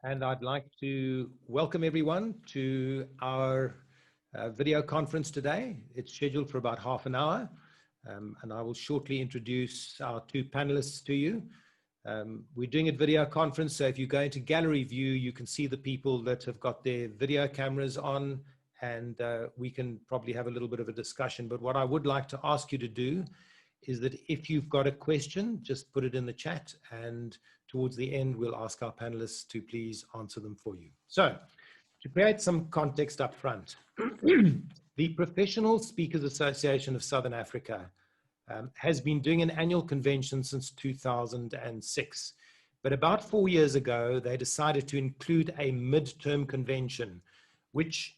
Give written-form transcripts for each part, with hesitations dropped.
And I'd like to welcome everyone to our video conference today. It's scheduled for about half an hour, and I will shortly introduce our two panelists to you. We're doing a video conference, so if you go into gallery view, you can see the people that have got their video cameras on, and we can probably have a little bit of a discussion. But what I would like to ask you to do is that if you've got a question, just put it in the chat, and towards the end, we'll ask our panelists to please answer them for you. So, to create some context up front, the Professional Speakers Association of Southern Africa has been doing an annual convention since 2006. But about 4 years ago, they decided to include a midterm convention, which,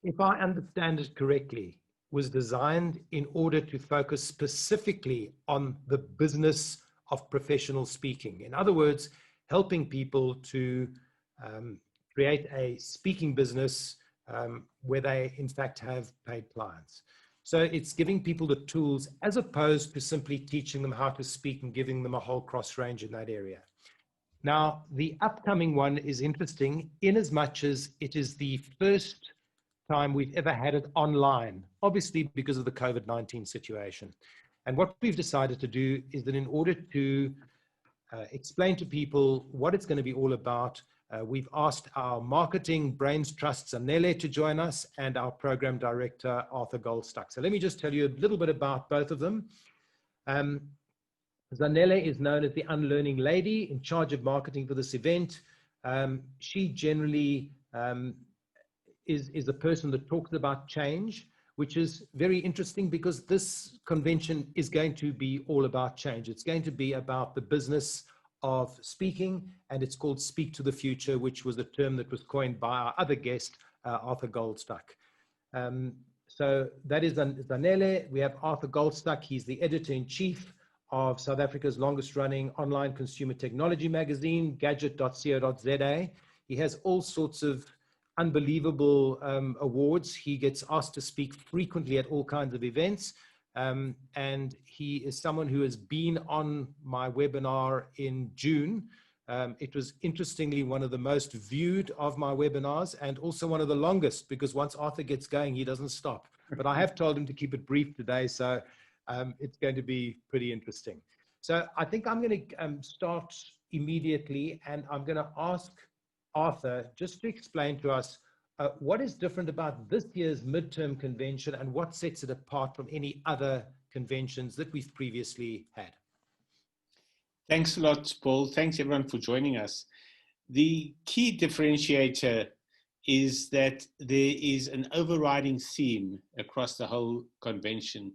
if I understand it correctly, was designed in order to focus specifically on the business of professional speaking. In other words, helping people to create a speaking business where they in fact have paid clients. So it's giving people the tools as opposed to simply teaching them how to speak and giving them a whole cross range in that area. Now, the upcoming one is interesting in as much as it is the first time we've ever had it online, obviously because of the COVID-19 situation. And what we've decided to do is that in order to explain to people what it's going to be all about, we've asked our marketing brains trust Zanele to join us and our program director, Arthur Goldstuck. So let me just tell you a little bit about both of them. Zanele is known as the Unlearning Lady, in charge of marketing for this event. She generally is a person that talks about change, which is very interesting because this convention is going to be all about change. It's going to be about the business of speaking, and it's called Speak to the Future, which was a term that was coined by our other guest, Arthur Goldstuck. So that is Zanele. We have Arthur Goldstuck. He's the editor-in-chief of South Africa's longest-running online consumer technology magazine, gadget.co.za. He has all sorts of unbelievable awards. He gets asked to speak frequently at all kinds of events. And he is someone who has been on my webinar in June. It was interestingly one of the most viewed of my webinars and also one of the longest, because once Arthur gets going, he doesn't stop. But I have told him to keep it brief today, so it's going to be pretty interesting. So I think I'm going to start immediately, and I'm going to ask Arthur just to explain to us what is different about this year's midterm convention and what sets it apart from any other conventions that we've previously had. Thanks a lot, Paul. Thanks everyone for joining us. The key differentiator is that there is an overriding theme across the whole convention.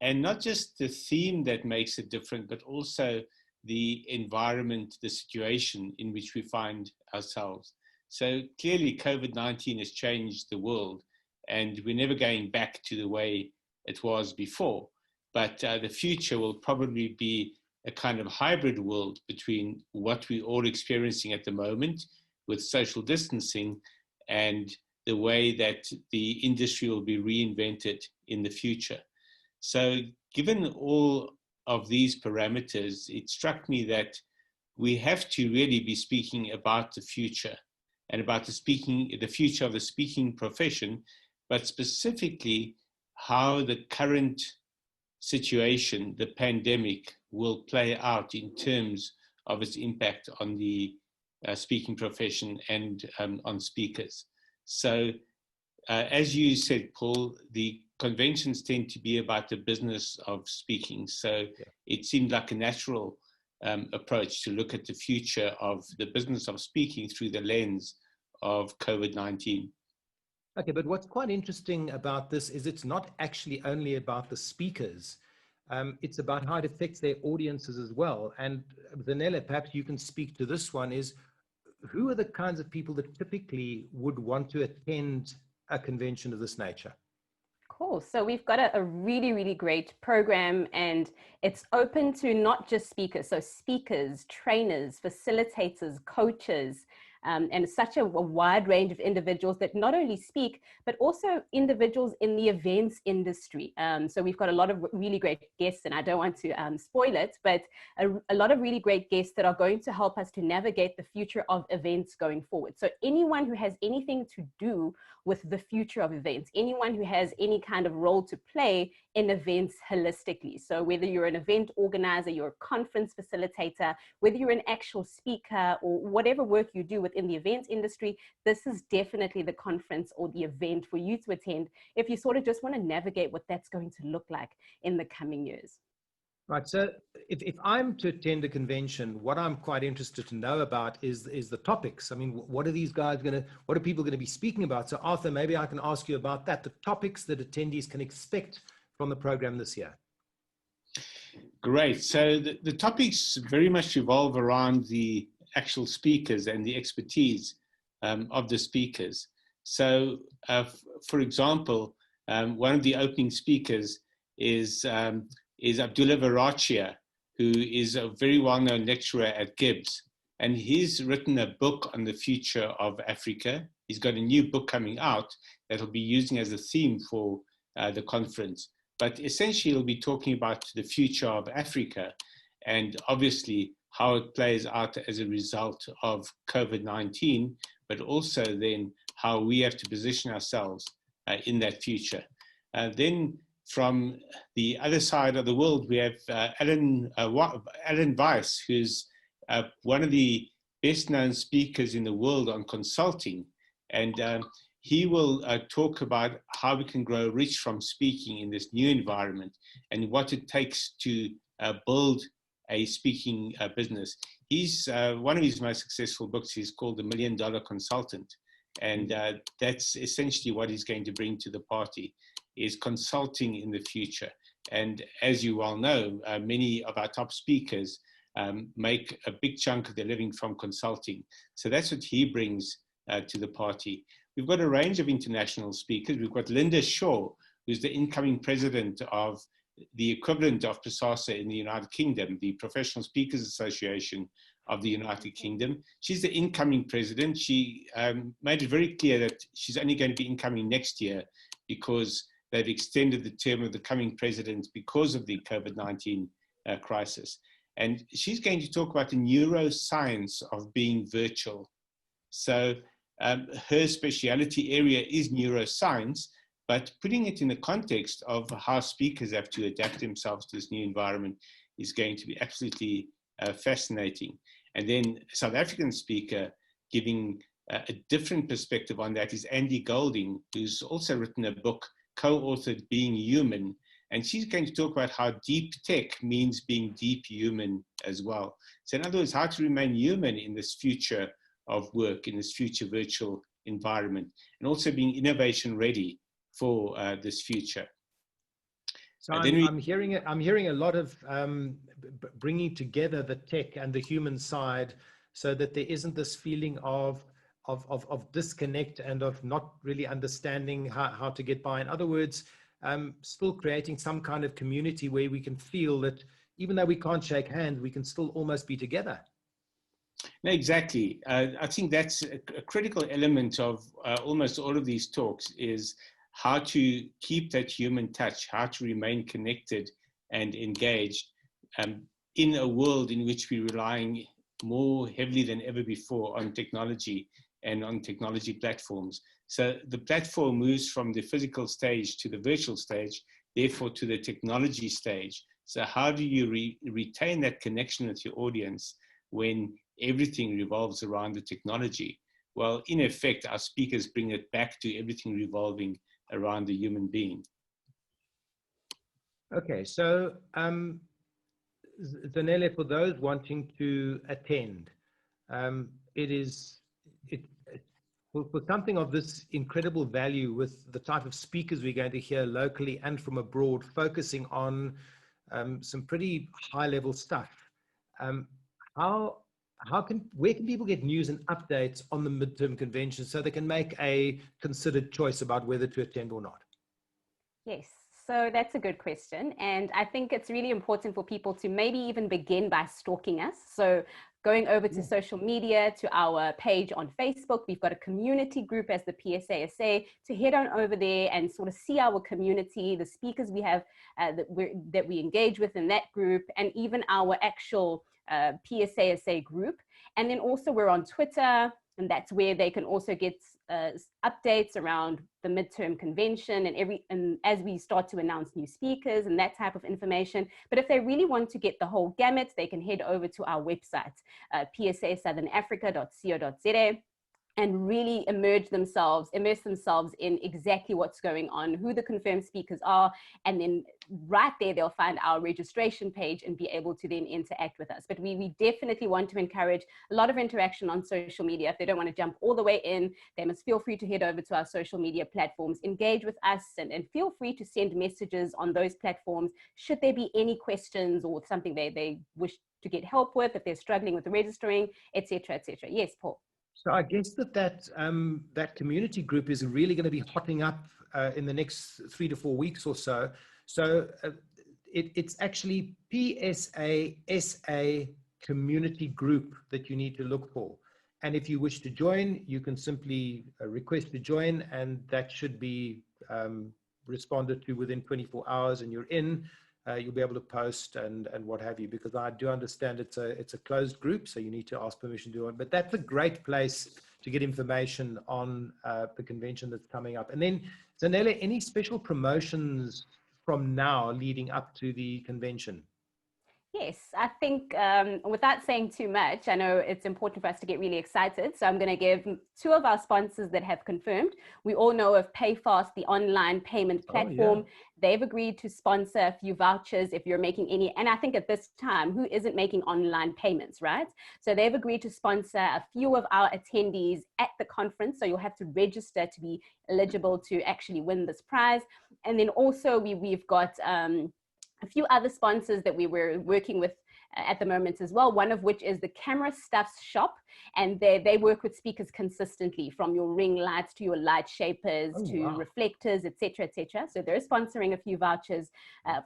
And not just the theme that makes it different, but also the environment, the situation in which we find ourselves. So clearly COVID-19 has changed the world, and we're never going back to the way it was before. But the future will probably be a kind of hybrid world between what we're all experiencing at the moment with social distancing and the way that the industry will be reinvented in the future. So given all of these parameters, it struck me that we have to really be speaking about the future and about the future of the speaking profession, but specifically how the current situation, the pandemic, will play out in terms of its impact on the speaking profession and on speakers. So as you said, Paul, the conventions tend to be about the business of speaking. So it seemed like a natural approach to look at the future of the business of speaking through the lens of COVID-19. Okay, but what's quite interesting about this is it's not actually only about the speakers. It's about how it affects their audiences as well. And Zanele, perhaps you can speak to this one, is who are the kinds of people that typically would want to attend a convention of this nature? Cool. So we've got a really, really great program, and it's open to not just speakers. So speakers, trainers, facilitators, coaches, and such a wide range of individuals that not only speak, but also individuals in the events industry. So we've got a lot of really great guests, and I don't want to spoil it, but a lot of really great guests that are going to help us to navigate the future of events going forward. So anyone who has anything to do with the future of events, anyone who has any kind of role to play in events holistically. So whether you're an event organizer, you're a conference facilitator, whether you're an actual speaker, or whatever work you do within the events industry, this is definitely the conference or the event for you to attend if you sort of just want to navigate what that's going to look like in the coming years. Right. So if I'm to attend a convention, what I'm quite interested to know about is the topics. I mean, what are these guys what are people going to be speaking about? So Arthur, maybe I can ask you about that, the topics that attendees can expect from the program this year. Great. So the topics very much revolve around the actual speakers and the expertise of the speakers. So, for example, one of the opening speakers is Abdullah Varachia, who is a very well-known lecturer at Gibbs. And he's written a book on the future of Africa. He's got a new book coming out that he'll be using as a theme for the conference. But essentially, he'll be talking about the future of Africa and obviously how it plays out as a result of COVID-19, but also then how we have to position ourselves in that future. Then from the other side of the world, we have Alan Weiss, who's one of the best-known speakers in the world on consulting. And he will talk about how we can grow rich from speaking in this new environment and what it takes to build a speaking business. He's one of his most successful books is called The $1 Million Consultant. And that's essentially what he's going to bring to the party, is consulting in the future. And as you well know, many of our top speakers make a big chunk of their living from consulting. So that's what he brings to the party. We've got a range of international speakers. We've got Linda Shaw, who's the incoming president of the equivalent of PROSASA in the United Kingdom, the Professional Speakers Association of the United Kingdom. She's the incoming president. She made it very clear that she's only going to be incoming next year because they've extended the term of the coming president because of the COVID-19 crisis. And she's going to talk about the neuroscience of being virtual. So her speciality area is neuroscience, but putting it in the context of how speakers have to adapt themselves to this new environment is going to be absolutely fascinating. And then a South African speaker giving a different perspective on that is Andy Golding, who's also written a book co-authored Being Human, and she's going to talk about how deep tech means being deep human as well. So in other words, how to remain human in this future of work, in this future virtual environment, and also being innovation ready for this future. So I'm hearing a lot of bringing together the tech and the human side so that there isn't this feeling of disconnect and of not really understanding how to get by. In other words, still creating some kind of community where we can feel that even though we can't shake hands, we can still almost be together. No, exactly. I think that's a critical element of almost all of these talks, is how to keep that human touch, how to remain connected and engaged in a world in which we're relying more heavily than ever before on technology and on technology platforms. So the platform moves from the physical stage to the virtual stage, therefore to the technology stage. So how do you retain that connection with your audience when everything revolves around the technology? Well, in effect, our speakers bring it back to everything revolving around the human being. Okay, so Zanele, for those wanting to attend, for something of this incredible value with the type of speakers we're going to hear locally and from abroad, focusing on some pretty high-level stuff. Where can people get news and updates on the midterm convention so they can make a considered choice about whether to attend or not? Yes, so that's a good question. And I think it's really important for people to maybe even begin by stalking us. So going over to social media, to our page on Facebook. We've got a community group as the PSASA, to head on over there and sort of see our community, the speakers we have that we engage with in that group, and even our actual PSASA group. And then also we're on Twitter, and that's where they can also get updates around the midterm convention and as we start to announce new speakers and that type of information. But if they really want to get the whole gamut, they can head over to our website, psasouthernafrica.co.za, and really immerse themselves in exactly what's going on, who the confirmed speakers are, and then right there they'll find our registration page and be able to then interact with us. But we definitely want to encourage a lot of interaction on social media. If they don't want to jump all the way in, they must feel free to head over to our social media platforms, engage with us, and feel free to send messages on those platforms should there be any questions or something they wish to get help with, if they're struggling with the registering, etc., etc. Yes, Paul. So I guess that community group is really going to be hotting up in the next 3 to 4 weeks or so. So it's actually PSASA community group that you need to look for. And if you wish to join, you can simply request to join, and that should be responded to within 24 hours, and you're in. You'll be able to post and what have you, because I do understand it's a closed group, so you need to ask permission to do it. But that's a great place to get information on the convention that's coming up. And then, Zanele, any special promotions from now leading up to the convention? Yes, I think without saying too much, I know it's important for us to get really excited. So I'm going to give 2 of our sponsors that have confirmed. We all know of PayFast, the online payment platform. Oh, yeah. They've agreed to sponsor a few vouchers if you're making any. And I think at this time, who isn't making online payments, right? So they've agreed to sponsor a few of our attendees at the conference. So you'll have to register to be eligible to actually win this prize. And then also we've got a few other sponsors that we were working with at the moment as well, one of which is the Camera Stuffs shop, and they work with speakers consistently, from your ring lights to your light shapers reflectors, etc., etc. So they're sponsoring a few vouchers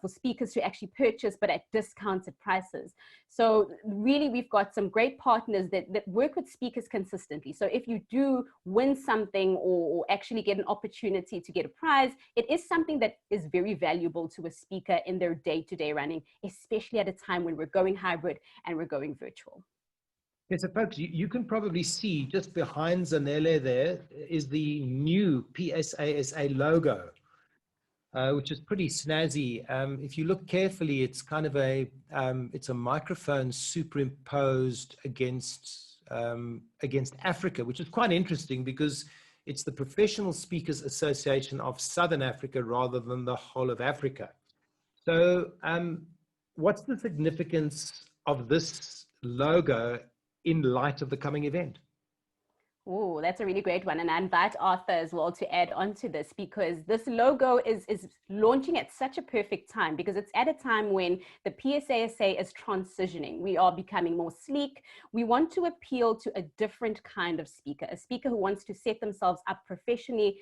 for speakers to actually purchase, but at discounted prices. So really, we've got some great partners that work with speakers consistently. So if you do win something or actually get an opportunity to get a prize, it is something that is very valuable to a speaker in their day-to-day running, especially at a time when we're going hybrid and we're going virtual. Yes, so folks, you can probably see just behind Zanele there is the new PSASA logo, which is pretty snazzy. If you look carefully, it's kind of it's a microphone superimposed against Africa, which is quite interesting because it's the Professional Speakers Association of Southern Africa rather than the whole of Africa. So what's the significance of this logo in light of the coming event? Oh, that's a really great one. And I invite Arthur as well to add on to this, because this logo is launching at such a perfect time, because it's at a time when the PSASA is transitioning. We are becoming more sleek. We want to appeal to a different kind of speaker, a speaker who wants to set themselves up professionally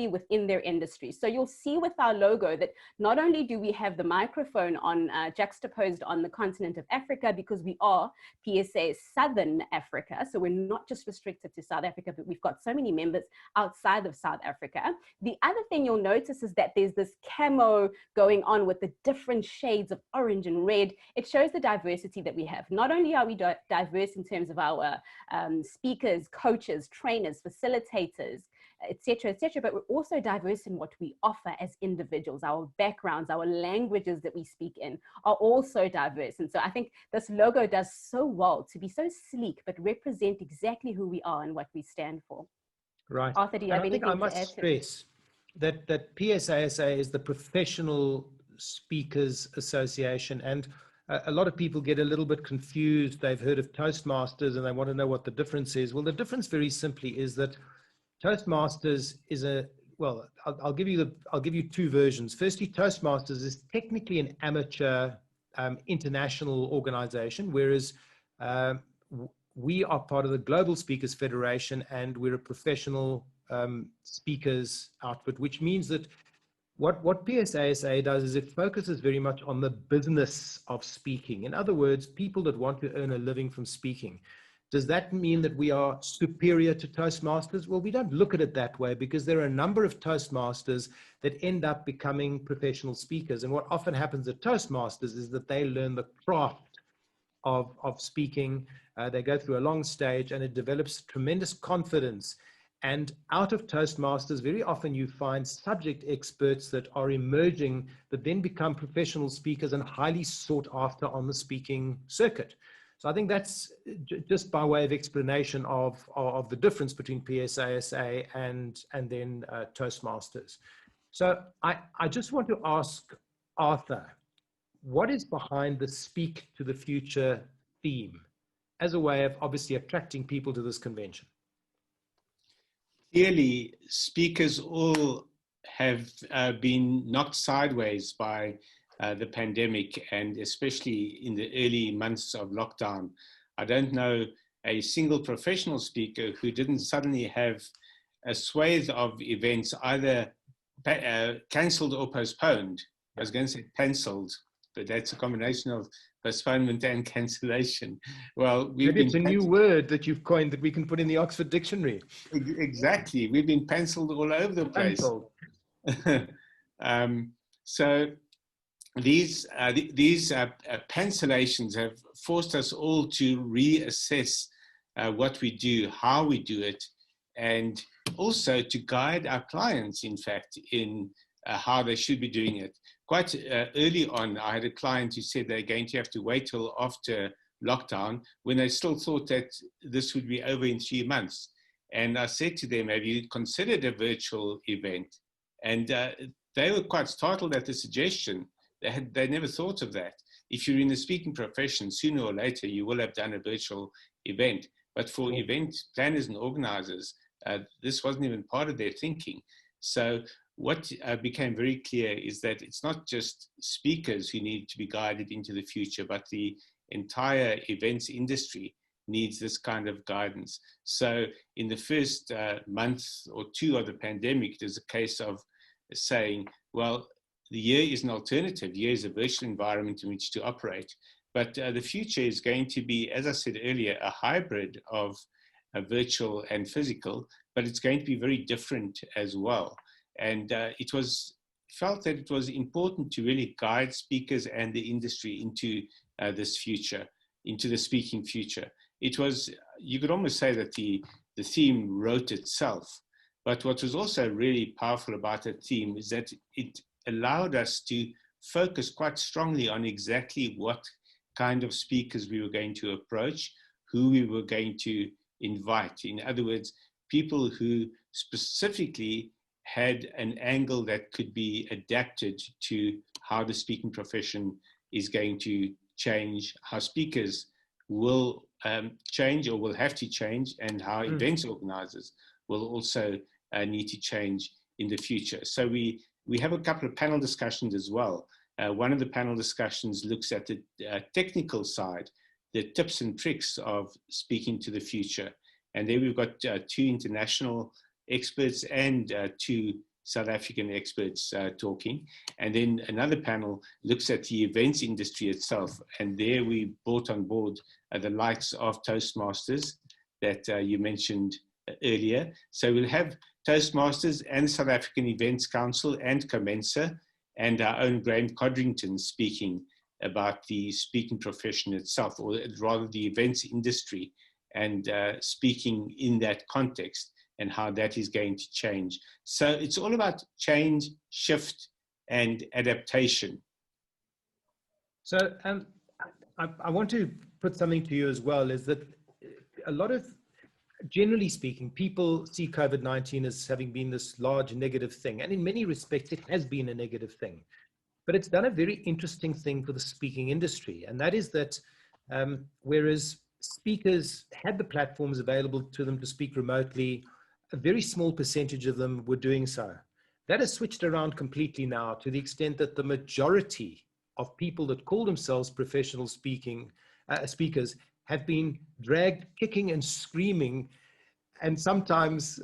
within their industry. So you'll see with our logo that not only do we have the microphone on juxtaposed on the continent of Africa, because we are PSA Southern Africa, so we're not just restricted to South Africa, but we've got so many members outside of South Africa. The other thing you'll notice is that there's this camo going on with the different shades of orange and red. It shows the diversity that we have. Not only are we diverse in terms of our speakers, coaches, trainers, facilitators, etc., but we're also diverse in what we offer as individuals. Our backgrounds, our languages that we speak in are also diverse. And so I think this logo does so well to be so sleek, but represent exactly who we are and what we stand for. Right. Arthur, do you have anything to add? I must stress that PSASA is the Professional Speakers Association, and a lot of people get a little bit confused. They've heard of Toastmasters and they want to know what the difference is. Well, the difference very simply is that Toastmasters is I'll give you 2 versions. Firstly, Toastmasters is technically an amateur international organization, whereas we are part of the Global Speakers Federation, and we're a professional speakers outfit, which means that what PSASA does is it focuses very much on the business of speaking. In other words, people that want to earn a living from speaking. Does that mean that we are superior to Toastmasters? Well, we don't look at it that way, because there are a number of Toastmasters that end up becoming professional speakers. And what often happens at Toastmasters is that they learn the craft of speaking. They go through a long stage, and it develops tremendous confidence. And out of Toastmasters, very often you find subject experts that are emerging that then become professional speakers and highly sought after on the speaking circuit. So I think that's just by way of explanation of the difference between PSASA and then Toastmasters. So I just want to ask Arthur, what is behind the Speak to the Future theme as a way of obviously attracting people to this convention? Clearly, speakers all have been knocked sideways by the pandemic, and especially in the early months of lockdown. I don't know a single professional speaker who didn't suddenly have a swathe of events either cancelled or postponed. I was going to say penciled, but that's a combination of postponement and cancellation. Well, maybe it's a new word that you've coined that we can put in the Oxford Dictionary. Exactly. We've been penciled all over the place. So these cancellations have forced us all to reassess what we do, how we do it, and also to guide our clients, in fact, in how they should be doing it. Quite early on, I had a client who said they're going to have to wait till after lockdown, when they still thought that this would be over in 3 months. And I said to them, have you considered a virtual event? And they were quite startled at the suggestion. They never thought of that. If you're in the speaking profession, sooner or later, you will have done a virtual event. But for event planners and organizers, this wasn't even part of their thinking. So what became very clear is that it's not just speakers who need to be guided into the future, but the entire events industry needs this kind of guidance. So in the first month or two of the pandemic, there's a case of saying, well, the year is an alternative. Year is a virtual environment in which to operate. But the future is going to be, as I said earlier, a hybrid of virtual and physical, but it's going to be very different as well. And it was felt that it was important to really guide speakers and the industry into this future, into the speaking future. It was, you could almost say that the theme wrote itself. But what was also really powerful about that theme is that it allowed us to focus quite strongly on exactly what kind of speakers we were going to approach, who we were going to invite. In other words, people who specifically had an angle that could be adapted to how the speaking profession is going to change, how speakers will change or will have to change, and how events organizers will also need to change in the future. So we have a couple of panel discussions as well. One of the panel discussions looks at the technical side, the tips and tricks of speaking to the future. And there we've got 2 international experts and 2 South African experts talking. And then another panel looks at the events industry itself. And there we brought on board the likes of Toastmasters that you mentioned earlier. So we'll have Toastmasters and South African Events Council and Commensa and our own Graham Codrington speaking about the speaking profession itself, or rather the events industry, and speaking in that context and how that is going to change. So it's all about change, shift, and adaptation. So I want to put something to you as well, is that a lot of, generally speaking, people see COVID-19 as having been this large negative thing. And in many respects, it has been a negative thing. But it's done a very interesting thing for the speaking industry. And that is that whereas speakers had the platforms available to them to speak remotely, a very small percentage of them were doing so. That has switched around completely now, to the extent that the majority of people that call themselves professional speakers have been dragged kicking and screaming, and sometimes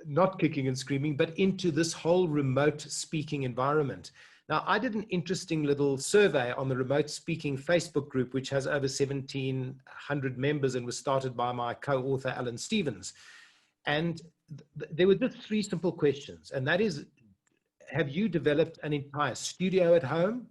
not kicking and screaming, but into this whole remote speaking environment. Now, I did an interesting little survey on the remote speaking Facebook group, which has over 1,700 members and was started by my co-author, Alan Stevens. And there were just three simple questions. And that is, have you developed an entire studio at home?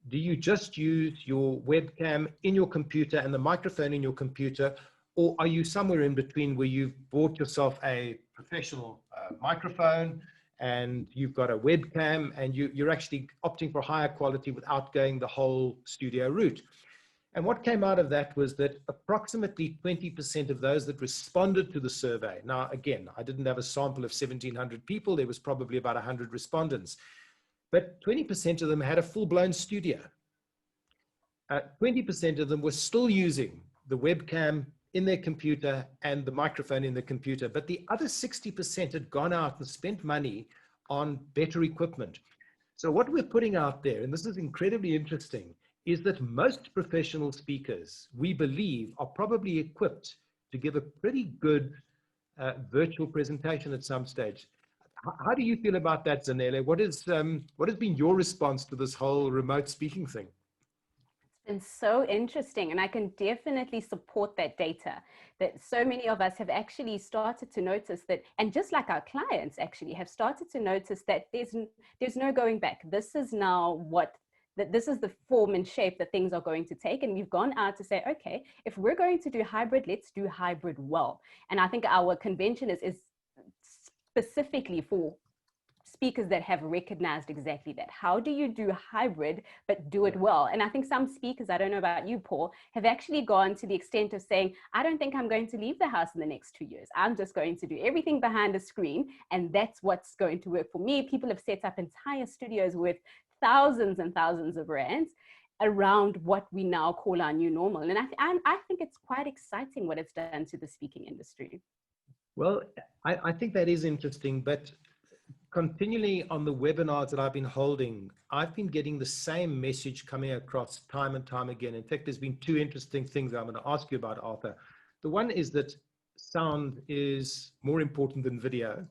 Do you just use your webcam in your computer and the microphone in your computer? Or are you somewhere in between where you've bought yourself a professional microphone and you've got a webcam and you're actually opting for higher quality without going the whole studio route? And what came out of that was that approximately 20% of those that responded to the survey, now again, I didn't have a sample of 1,700 people, there was probably about 100 respondents, but 20% of them had a full-blown studio. 20% of them were still using the webcam in their computer and the microphone in the computer, but the other 60% had gone out and spent money on better equipment. So what we're putting out there, and this is incredibly interesting, is that most professional speakers, we believe, are probably equipped to give a pretty good virtual presentation at some stage. How do you feel about that, Zanele? What has been your response to this whole remote speaking thing? And so interesting, and I can definitely support that data, that so many of us have actually started to notice that, and just like our clients actually have started to notice that there's no going back. This is now this is the form and shape that things are going to take. And we've gone out to say, okay, if we're going to do hybrid, let's do hybrid well. And I think our convention is specifically for speakers that have recognized exactly that. How do you do hybrid, but do it well? And I think some speakers, I don't know about you, Paul, have actually gone to the extent of saying, I don't think I'm going to leave the house in the next 2 years. I'm just going to do everything behind the screen. And that's what's going to work for me. People have set up entire studios with thousands and thousands of rands around what we now call our new normal. And I think it's quite exciting what it's done to the speaking industry. Well, I think that is interesting, but continually on the webinars that I've been holding, I've been getting the same message coming across time and time again. In fact, there's been two interesting things I'm going to ask you about, Arthur. The one is that sound is more important than video.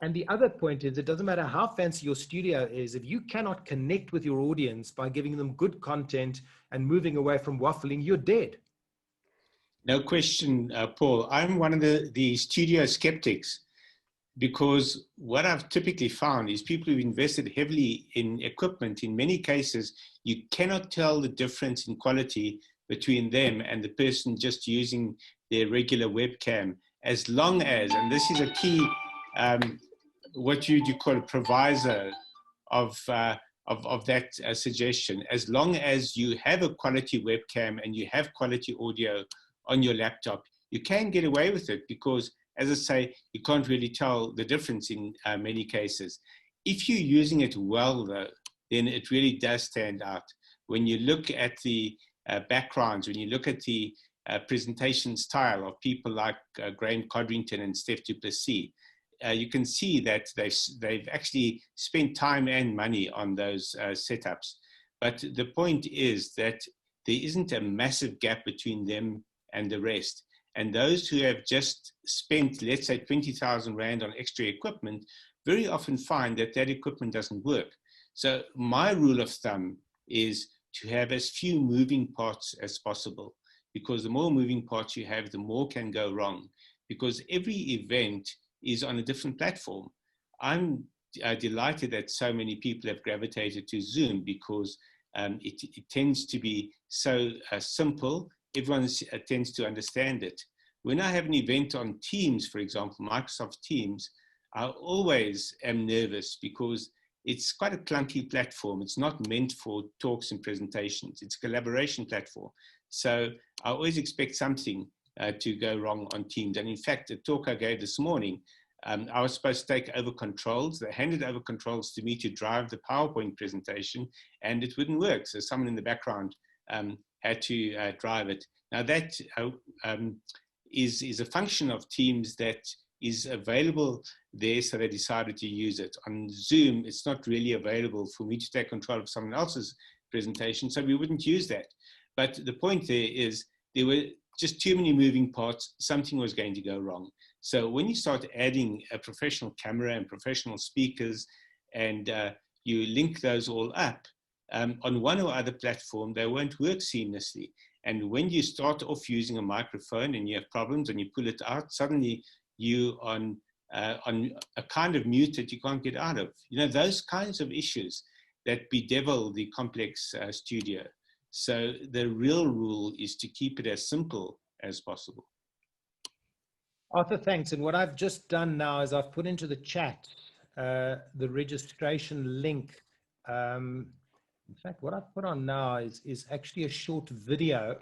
And the other point is, it doesn't matter how fancy your studio is, if you cannot connect with your audience by giving them good content and moving away from waffling, you're dead. No question, Paul. I'm one of the studio skeptics, because what I've typically found is people who've invested heavily in equipment, in many cases, you cannot tell the difference in quality between them and the person just using their regular webcam, as long as, and this is a key, what you call a proviso of that suggestion, as long as you have a quality webcam and you have quality audio on your laptop, you can get away with it, because, as I say, you can't really tell the difference in many cases. If you're using it well, though, then it really does stand out. When you look at the backgrounds, when you look at the presentation style of people like Graham Codrington and Steph du Plessis, you can see that they've actually spent time and money on those setups. But the point is that there isn't a massive gap between them and the rest. And those who have just spent, let's say, 20,000 Rand on extra equipment, very often find that that equipment doesn't work. So my rule of thumb is to have as few moving parts as possible, because the more moving parts you have, the more can go wrong, because every event is on a different platform. I'm delighted that so many people have gravitated to Zoom, because it tends to be so simple. Everyone tends to understand it. When I have an event on Teams, for example, Microsoft Teams, I always am nervous, because it's quite a clunky platform. It's not meant for talks and presentations. It's a collaboration platform. So I always expect something to go wrong on Teams. And in fact, the talk I gave this morning, I was supposed to take over controls. They handed over controls to me to drive the PowerPoint presentation, and it wouldn't work. So someone in the background had to drive it. Now that is a function of Teams that is available there, so they decided to use it. On Zoom, it's not really available for me to take control of someone else's presentation, so we wouldn't use that. But the point there is, there were just too many moving parts, something was going to go wrong. So when you start adding a professional camera and professional speakers, and you link those all up, on one or other platform, they won't work seamlessly. And when you start off using a microphone and you have problems and you pull it out, suddenly you on a kind of mute that you can't get out of. You know, those kinds of issues that bedevil the complex studio. So the real rule is to keep it as simple as possible. Arthur, thanks. And what I've just done now is I've put into the chat the registration link. In fact, what I've put on now is actually a short video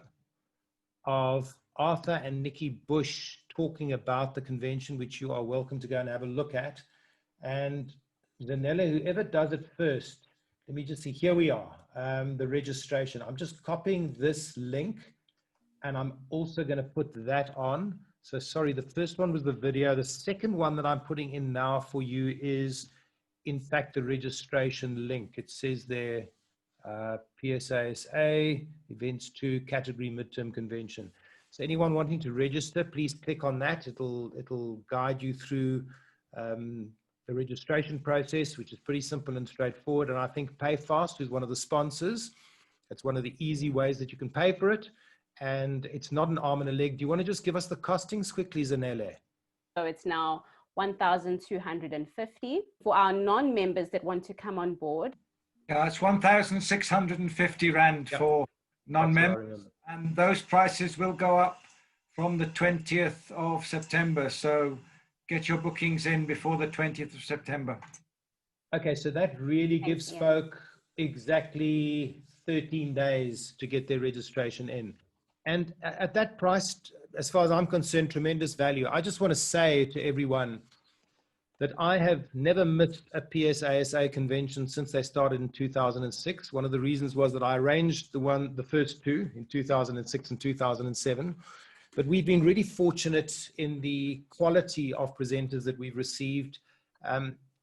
of Arthur and Nikki Bush talking about the convention, which you are welcome to go and have a look at. And Zanele, whoever does it first, let me just see, here we are, the registration. I'm just copying this link and I'm also going to put that on. So sorry, the first one was the video. The second one that I'm putting in now for you is, in fact, the registration link. It says there, PSASA, Events 2, Category Midterm Convention. So anyone wanting to register, please click on that. It'll guide you through the registration process, which is pretty simple and straightforward. And I think PayFast is one of the sponsors. It's one of the easy ways that you can pay for it. And it's not an arm and a leg. Do you want to just give us the costings quickly, Zanele? So it's now 1,250 for our non-members that want to come on board. Yeah, it's 1,650 Rand for non-members. And those prices will go up from the 20th of September. So get your bookings in before the 20th of September. Okay, so that really gives folk exactly 13 days to get their registration in. And at that price, as far as I'm concerned, tremendous value. I just want to say to everyone that I have never missed a PSASA convention since they started in 2006. One of the reasons was that I arranged the first two in 2006 and 2007. But we've been really fortunate in the quality of presenters that we've received.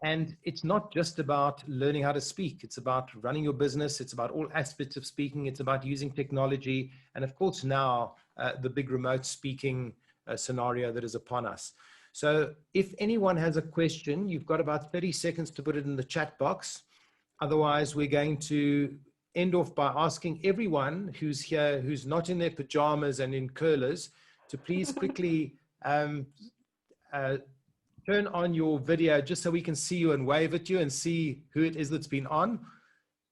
And it's not just about learning how to speak. It's about running your business. It's about all aspects of speaking. It's about using technology. And of course, now the big remote speaking scenario that is upon us. So if anyone has a question, you've got about 30 seconds to put it in the chat box. Otherwise, we're going to end off by asking everyone who's here, who's not in their pajamas and in curlers, to please quickly turn on your video just so we can see you and wave at you and see who it is that's been on.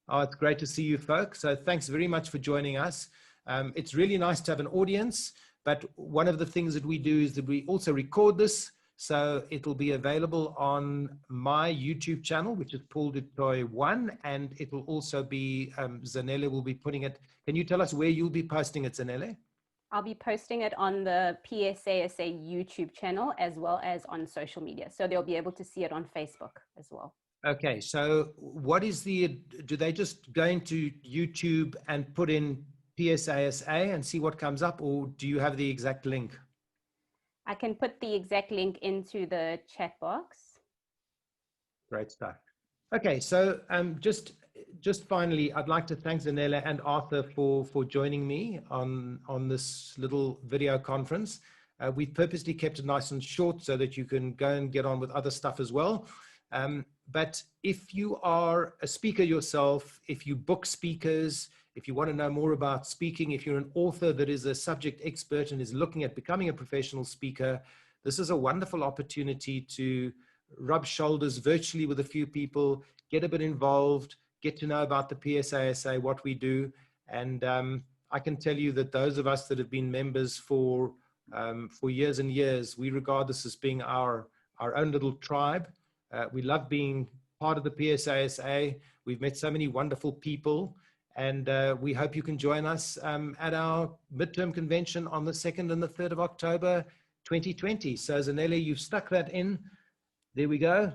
Oh, it's great to see you folks. So thanks very much for joining us. It's really nice to have an audience, but one of the things that we do is that we also record this. So it'll be available on my YouTube channel, which is Paul du Toit 1, and it will also be, Zanele will be putting it. Can you tell us where you'll be posting it, Zanele? I'll be posting it on the PSASA YouTube channel as well as on social media. So they'll be able to see it on Facebook as well. Okay, so what is do they just go into YouTube and put in PSASA and see what comes up, or do you have the exact link? I can put the exact link into the chat box. Great stuff. Okay, so just finally, I'd like to thank Zanele and Arthur for joining me on this little video conference. We purposely kept it nice and short so that you can go and get on with other stuff as well. But if you are a speaker yourself, if you book speakers, if you want to know more about speaking, if you're an author that is a subject expert and is looking at becoming a professional speaker, this is a wonderful opportunity to rub shoulders virtually with a few people, get a bit involved, get to know about the PSASA, what we do. And I can tell you that those of us that have been members for years and years, we regard this as being our own little tribe. We love being part of the PSASA. We've met so many wonderful people, and we hope you can join us at our midterm convention on the 2nd and the 3rd of October, 2020. So Zanele, you've stuck that in. There we go.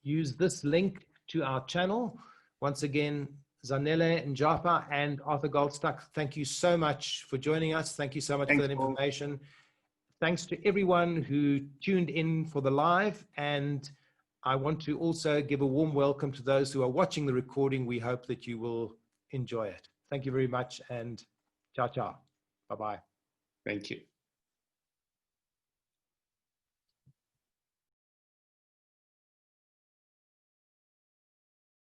Use this link to our channel. Once again, Zanele Njapha and Arthur Goldstuck, thank you so much for joining us. Thank you so much for that information. Thanks to everyone who tuned in for the live, and I want to also give a warm welcome to those who are watching the recording. We hope that you will enjoy it. Thank you very much, and ciao, ciao. Bye-bye. Thank you.